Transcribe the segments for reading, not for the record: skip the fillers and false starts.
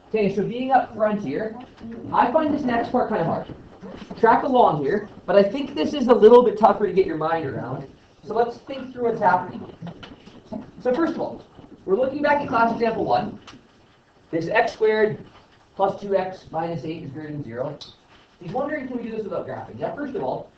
Okay, so being up front here, I find this next part kind of hard. Track along here, but I think this is a little bit tougher to get your mind around. So let's think through what's happening. So first of all, we're looking back at class example 1. This x squared plus 2x minus 8 is greater than 0. He's wondering, can we do this without graphing? Yeah, first of all,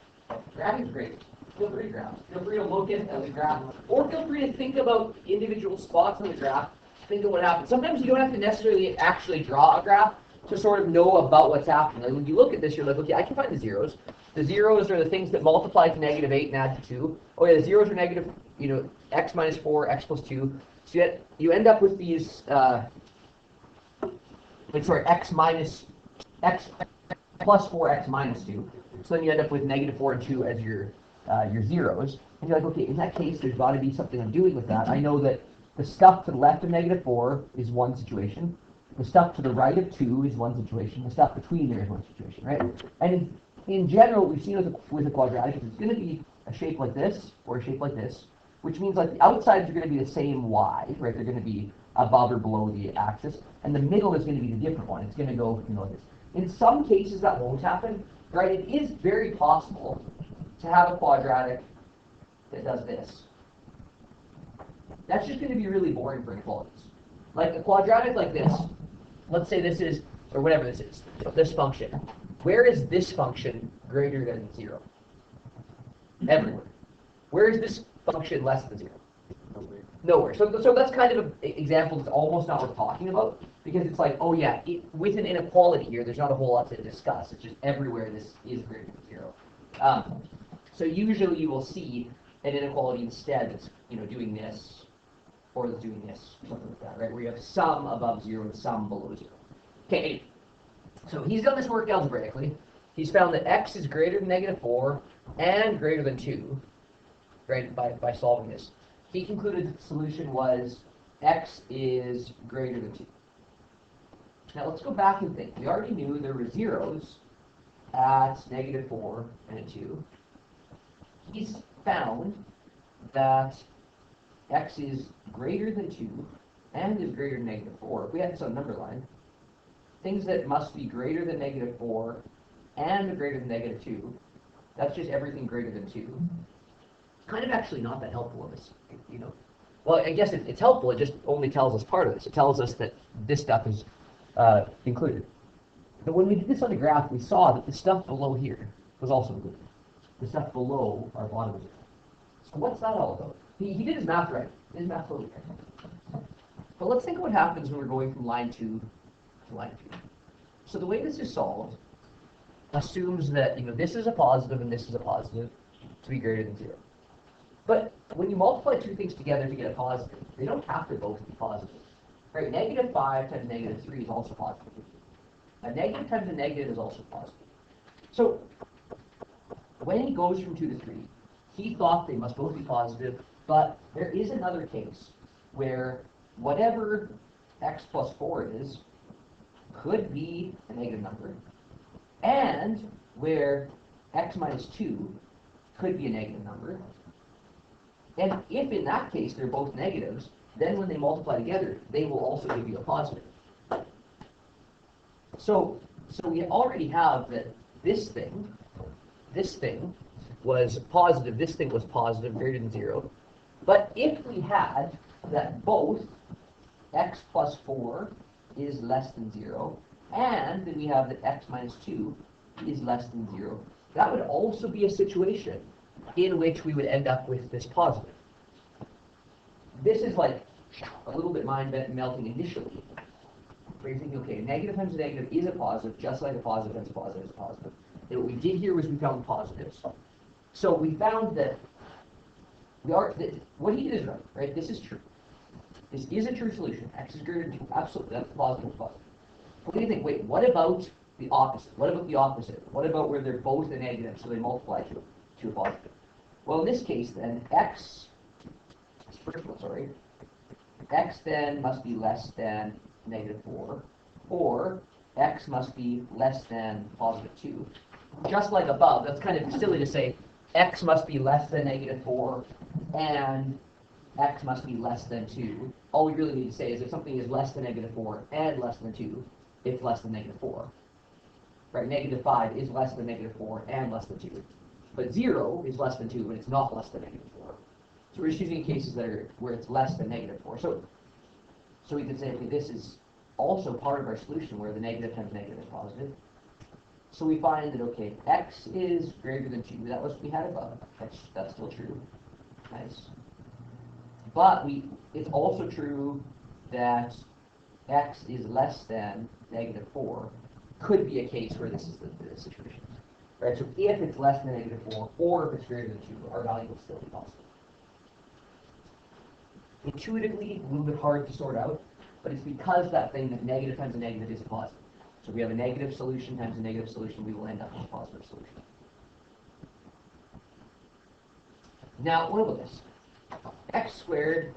graphing is great. Feel free to graph. Feel free to look at the graph, or feel free to think about individual spots on the graph. Think of what happens. Sometimes you don't have to necessarily actually draw a graph to sort of know about what's happening. Like when you look at this, you're like, okay, I can find the zeros. The zeros are the things that multiply to negative 8 and add to 2. Oh yeah, the zeros are negative, x minus 4, x plus 2. So you end up with these, x plus 4, x minus 2. So then you end up with negative 4 and 2 as your zeros. And you're like, okay, in that case, there's got to be something I'm doing with that. I know that the stuff to the left of negative 4 is one situation. The stuff to the right of 2 is one situation. The stuff between there is one situation, right? And in general, we've seen with a quadratic, it's going to be a shape like this or a shape like this, which means like the outsides are going to be the same y, right? They're going to be above or below the axis, and the middle is going to be the different one. It's going to go, like this. In some cases, that won't happen, right? It is very possible to have a quadratic that does this. That's just going to be really boring for inequalities. Like a quadratic like this, let's say this is, or whatever this is, this function. Where is this function greater than 0? Everywhere. Where is this function less than 0? Nowhere. So that's kind of an example that's almost not worth talking about, because it's like, oh yeah, with an inequality here, there's not a whole lot to discuss. It's just everywhere this is greater than 0. So usually you will see an inequality instead that's doing this, or that's doing this, something like that, right? Where you have some above 0 and some below 0. Okay, so he's done this work algebraically. He's found that x is greater than negative 4 and greater than 2, right, by solving this. He concluded that the solution was x is greater than 2. Now let's go back and think. We already knew there were zeros at negative 4 and at 2. He's found that x is greater than 2 and is greater than negative 4. If we had this on number line, things that must be greater than negative 4 and greater than negative 2, that's just everything greater than 2. It's kind of actually not that helpful in this, Well, I guess it's helpful, it just only tells us part of this. It tells us that this stuff is included. But when we did this on the graph, we saw that the stuff below here was also included. The stuff below our bottom is. So what's that all about? He did his math right. His math totally right. But let's think of what happens when we're going from line 2 to line 2. So the way this is solved assumes that this is a positive and this is a positive to be greater than 0. But when you multiply two things together to get a positive, they don't have to both be positive. Right? Negative 5 times negative 3 is also positive. A negative times a negative is also positive. So when he goes from 2 to 3, he thought they must both be positive, but there is another case where whatever x plus 4 is could be a negative number, and where x minus 2 could be a negative number. And if in that case they're both negatives, then when they multiply together, they will also give you a positive. So we already have that this thing was positive, this thing was positive, greater than 0. But if we had that both x plus 4 is less than 0, and then we have that x minus 2 is less than 0, that would also be a situation in which we would end up with this positive. This is like a little bit mind-melting initially, where you're thinking, okay, a negative times a negative is a positive, just like a positive times a positive is a positive. And what we did here was we found positives. So we found that what he did is right? This is true. This is a true solution. X is greater than 2. Absolutely, that's positive. But what do you think? Wait, what about the opposite? What about the opposite? What about where they're both a negative, so they multiply to a positive? Well, in this case, then, x then must be less than negative 4, or x must be less than positive 2. Just like above, that's kind of silly to say x must be less than negative 4 and x must be less than 2. All we really need to say is if something is less than negative 4 and less than 2, it's less than negative 4. Right? Negative 5 is less than negative 4 and less than 2. But 0 is less than 2 when it's not less than negative 4. So we're just using cases that are where it's less than negative 4. So we can say, okay, this is also part of our solution where the negative times negative is positive. So we find that, okay, x is greater than 2. That was what we had above. That's still true. Nice. But it's also true that x is less than negative 4. Could be a case where this is the situation. Right? So if it's less than negative 4, or if it's greater than 2, our value will still be positive. Intuitively, a little bit hard to sort out, but it's because that thing that negative times a negative is a positive. So if we have a negative solution times a negative solution, we will end up with a positive solution. Now, what about this? X squared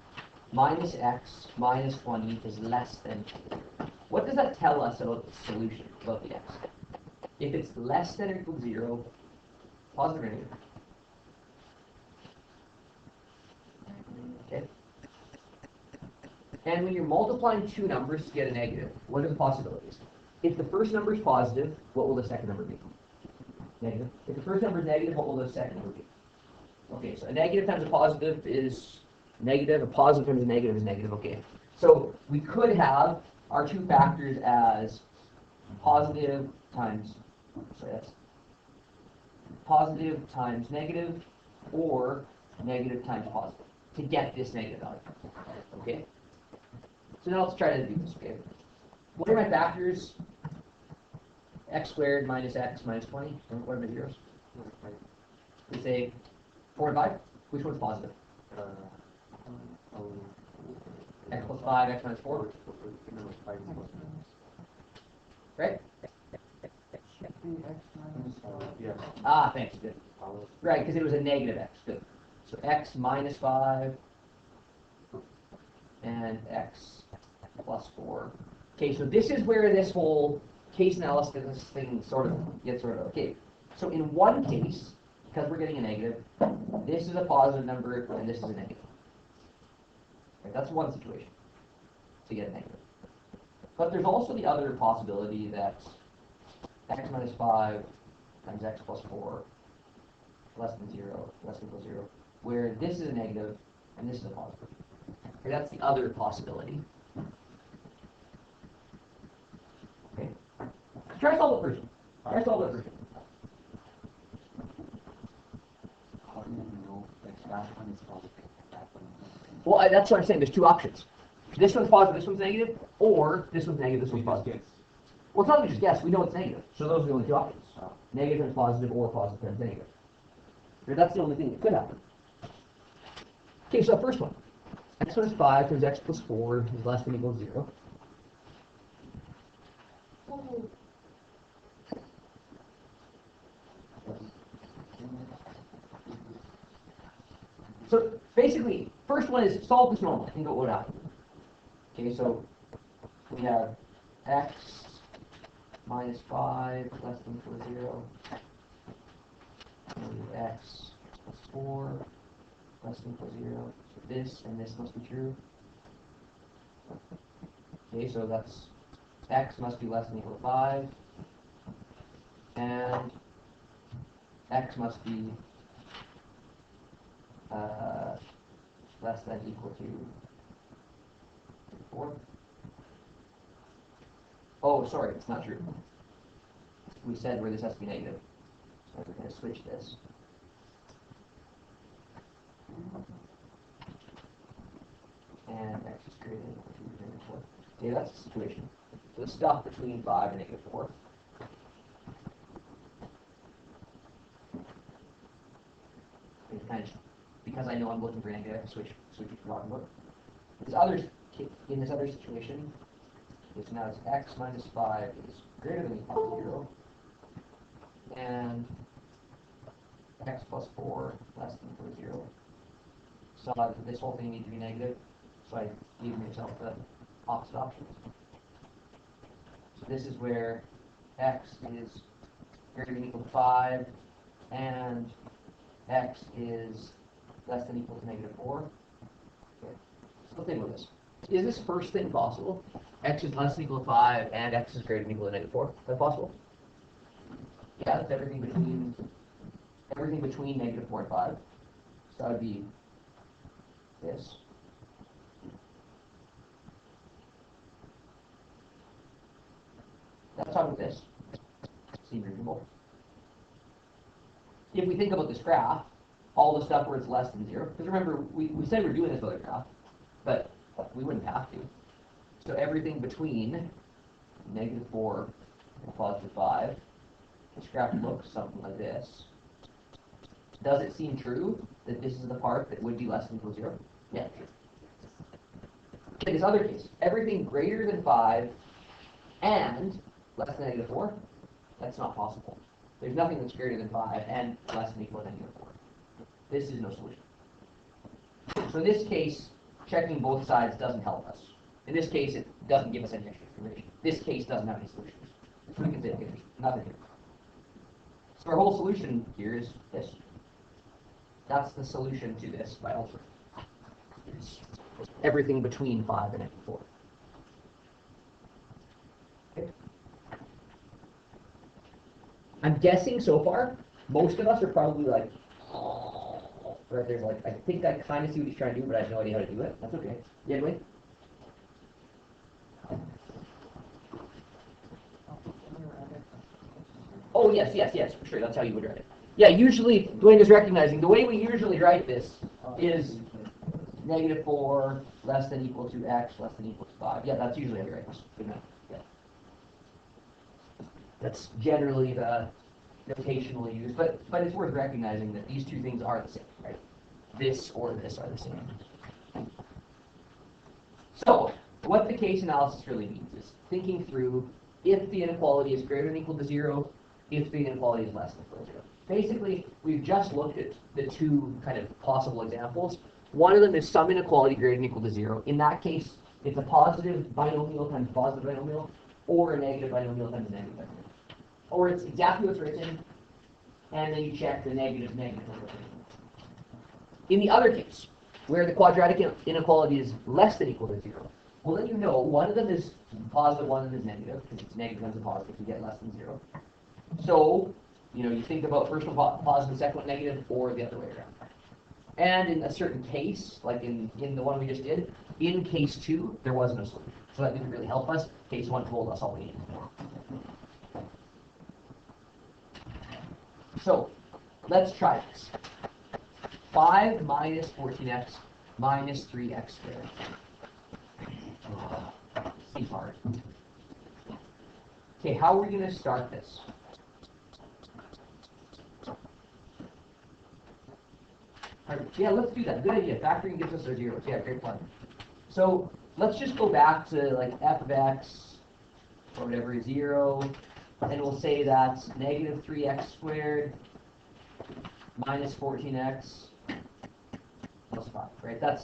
minus x minus 20 is less than 2. What does that tell us about the solution, about the x? If it's less than or equal to 0, positive or negative? Okay. And when you're multiplying two numbers to get a negative, what are the possibilities? If the first number is positive, what will the second number be? Negative. If the first number is negative, what will the second number be? Okay, so a negative times a positive is negative, a positive times a negative is negative, okay. So we could have our two factors as positive times, that's positive times negative, or negative times positive, to get this negative value, okay? So now let's try to do this, okay? What are my factors? X squared minus x minus 20, what are my zeros? We say 4 and 5, which one's positive? X plus 5, x minus 4. Right? Ah, thanks, good. Right, because it was a negative x, good. So x minus 5 and x plus 4. Okay, so this is where this whole case analysis thing sort of gets sort of, okay. So in one case, because we're getting a negative, this is a positive number and this is a negative. Right, that's one situation to get a negative. But there's also the other possibility that x minus 5 times x plus 4 less than 0, less than equal to 0, where this is a negative and this is a positive. Okay, that's the other possibility. Okay. Try to solve it first. Try to solve it first. How do you know that that one is positive? Well, that's what I'm saying. There's two options. This one's positive, this one's negative, or this one's negative, this one's positive. Well, it's not that we just guess. We know it's negative. So those are the only two options. Negative times positive or positive times negative. That's the only thing that could happen. Okay, so first one. X minus 5 times x plus 4 is less than or equal to 0. So basically, first one is solve this normally and what would happen. Okay, so we have x minus 5 less than or equal to 0. And x plus 4 less than or equal to 0. So this and this must be true. Okay, so that's x must be less than or equal to 5. And x must be less than or equal to 4. Oh, sorry, it's not true. We said where this has to be negative. So we're going to switch this. And x is greater than or equal to 4. Okay, that's the situation. So the stuff between 5 and negative 4. Because I know I'm looking for negative, I switch it to the bottom book. In this other situation, it's now it's x minus 5 is greater than or equal to 0, and x plus 4 less than or equal to 0. So this whole thing needs to be negative, so I gave myself the opposite options. So this is where x is greater than or equal to 5, and x is less than or equal to negative 4. Okay. So think about this. Is this first thing possible? x is less than or equal to 5 and x is greater than or equal to negative 4. Is that possible? Yeah, that's everything between negative 4 and 5. So that would be this. Let's talk about this. Seems reasonable. If we think about this graph, all the stuff where it's less than 0, because remember, we said we're doing this other graph, but we wouldn't have to. So everything between negative 4 and positive 5, this graph looks something like this. Does it seem true that this is the part that would be less than or equal to 0? Yeah, true. In this other case, everything greater than 5 and less than negative 4, that's not possible. There's nothing that's greater than 5 and less than or equal to negative 4. This is no solution. So in this case, checking both sides doesn't help us. In this case, it doesn't give us any extra information. This case doesn't have any solutions. So we can say, okay, there's nothing here. So our whole solution here is this. That's the solution to this by algebra. Everything between 5 and 4. Okay. I'm guessing so far, most of us are probably like, right there's like, I think I kind of see what he's trying to do, but I have no idea how to do it. That's okay. Yeah, anyway. Oh, yes, for sure. That's how you would write it. Yeah, usually, Dwayne is recognizing, the way we usually write this is negative 4 less than or equal to x less than or equal to 5. Yeah, that's usually how you write this. Good enough. Yeah. That's generally the notationally used, but it's worth recognizing that these two things are the same, right? This or this are the same. So, what the case analysis really means is thinking through if the inequality is greater than or equal to 0, if the inequality is less than or equal to 0. Basically, we've just looked at the two kind of possible examples. One of them is some inequality greater than or equal to 0. In that case, it's a positive binomial times positive binomial, or a negative binomial times a negative binomial. Or it's exactly what's written, and then you check the negative. In the other case, where the quadratic inequality is less than or equal to 0, well then you know one of them is positive, one of them is negative, because it's negative times a positive, you get less than 0. So, you think about first one positive, second one negative, or the other way around. And in a certain case, like in the one we just did, in case 2, there was no solution. So that didn't really help us. Case 1 told us all we needed. So, let's try this. 5 minus 14x minus 3x squared. Seems hard. Okay, how are we going to start this? Yeah, let's do that. Good idea. Factoring gives us our zeros. Yeah, great plan. So let's just go back to like f of x or whatever is 0, and we'll say that's negative 3x squared minus 14x plus 5. Right?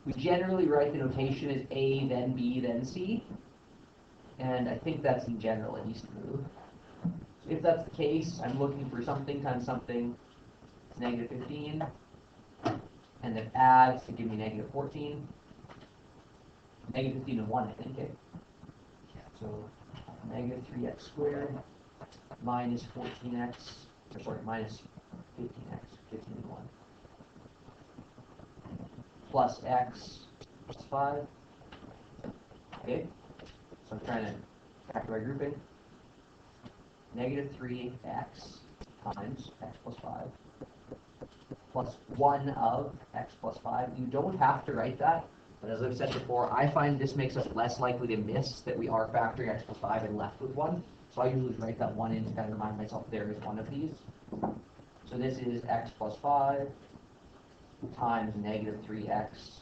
We generally write the notation as a, then b, then c, and I think that's in general at least true. So if that's the case, I'm looking for something times something. It's negative 15. And then adds to give me negative 14. Negative 15 and 1, I think. Okay? So negative 3x squared minus 14x, minus 15x, 15 and 1. Plus x plus 5. Okay? So I'm trying to factor by grouping. Negative 3x times x plus 5. Plus 1 of x plus 5. You don't have to write that, but as I've said before, I find this makes us less likely to miss that we are factoring x plus 5 and left with 1. So I usually write that 1 in to kind of remind myself there is one of these. So this is x plus 5 times negative 3x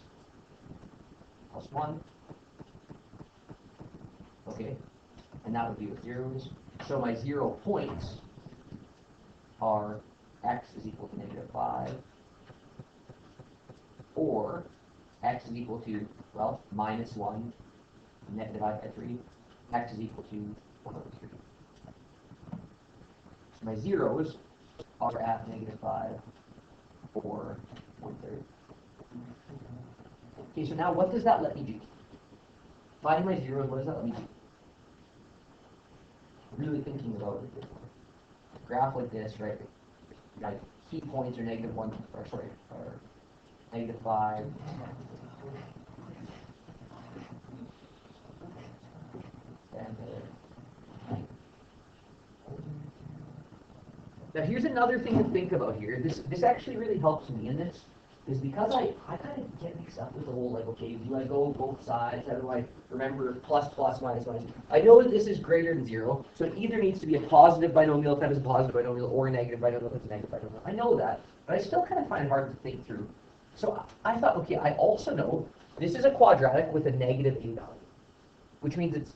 plus 1. Okay, and that would be with zeros. So my 0 points are x is equal to negative 5, or x is equal to, well, minus 1, net divided by 3, x is equal to 1 over 3. So my zeros are at negative 5, or 1/3. Okay, so now what does that let me do? Finding my zeros, what does that let me do? Really thinking about it. A graph like this, right? My key points are -1, or sorry, or -5. And now here's another thing to think about here. This actually really helps me in this, is because I kind of get mixed up with the whole, like, okay, do I go both sides? How do I remember plus, minus, minus? I know that this is greater than 0, so it either needs to be a positive binomial if that is a positive binomial, or a negative binomial if it's a negative binomial. I know that, but I still kind of find it hard to think through. So I thought, okay, I also know this is a quadratic with a negative a value, which means it's,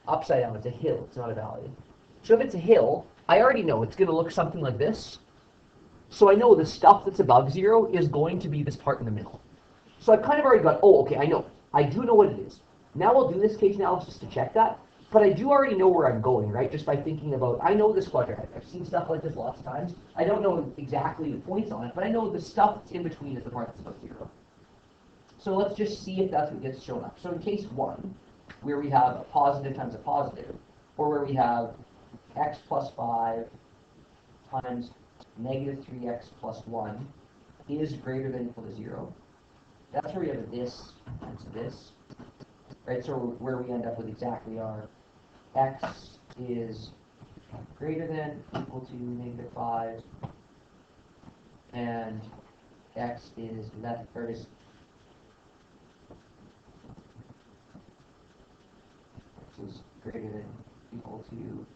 upside down. It's a hill. It's not a valley. So if it's a hill, I already know it's going to look something like this. So I know the stuff that's above 0 is going to be this part in the middle. So I've kind of already got, oh, okay, I know. I do know what it is. Now I'll do this case analysis to check that. But I do already know where I'm going, right? Just by thinking about, I know this quadratic. I've seen stuff like this lots of times. I don't know exactly the points on it, but I know the stuff that's in between is the part that's above 0. So let's just see if that's what gets shown up. So in case 1, where we have a positive times a positive, or where we have x plus 5 times -3x plus 1 is greater than or equal to 0. That's where we have this times this. Right, so where we end up with exactly our x is greater than or equal to -5, and x is less, or is greater than or equal to,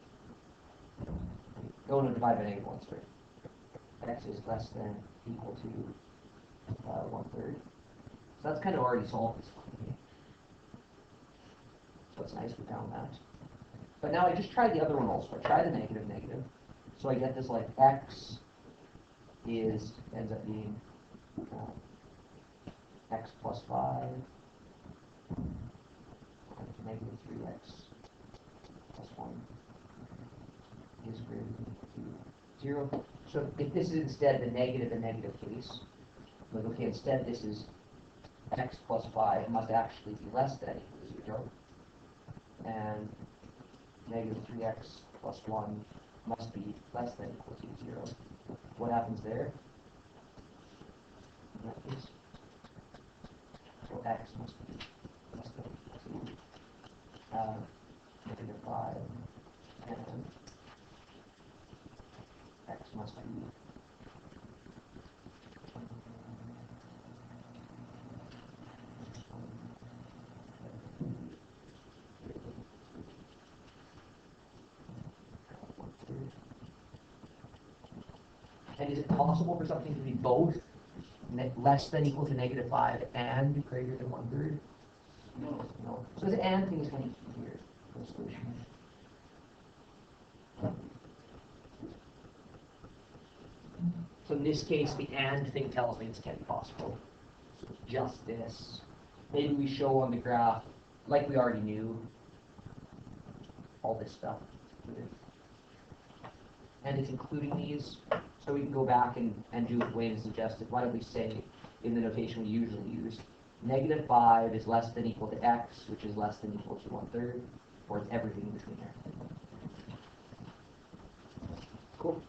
no, divide by -1 straight. X is less than or equal to 1/3. So that's kind of already solved this one. So it's nice we found that. But now I just tried the other one also. I tried the negative. So I get this like x ends up being x plus 5 times -3x plus 1 is greater than or equal to 0. So if this is instead the negative case, like, okay, instead this is x plus 5 must actually be less than or equal to 0. And -3x plus 1 must be less than or equal to 0. What happens there? In that case, so x must be less than or equal to -5, and x must be And is it possible for something to be both less than or equal to -5 and greater than 1/3? No. So the and thing is kind of key here for the solution. So in this case, the and thing tells me this can't be possible. So it's just this. Maybe we show on the graph, like we already knew, all this stuff. And it's including these. So we can go back and do what Wayne suggested. Why don't we say, in the notation we usually use, -5 is less than or equal to x, which is less than or equal to 1/3, or it's everything in between there. Cool.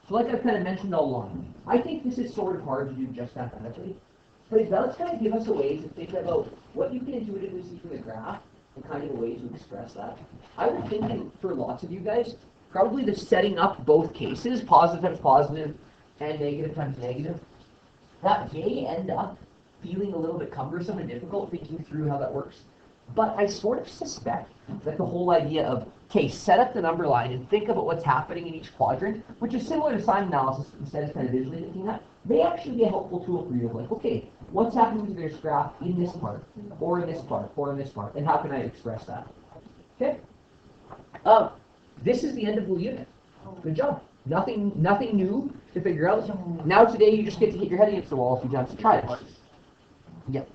So like I've kind of mentioned all along, I think this is sort of hard to do just mathematically, but it does kind of give us a way to think about what you can intuitively see from the graph and kind of a way to express that. I would think for lots of you guys, probably the setting up both cases, positive times positive and negative times negative, that may end up feeling a little bit cumbersome and difficult thinking through how that works. But I sort of suspect that the whole idea of, okay, set up the number line and think about what's happening in each quadrant, which is similar to sign analysis instead of kind of visually thinking that, may actually be a helpful tool for you of like, okay, what's happening to this graph in this part, or in this part, or in this part, and how can I express that? Okay? This is the end of the unit. Good job. Nothing new to figure out. Now today you just get to hit your head against the wall a few times to try it. Yep.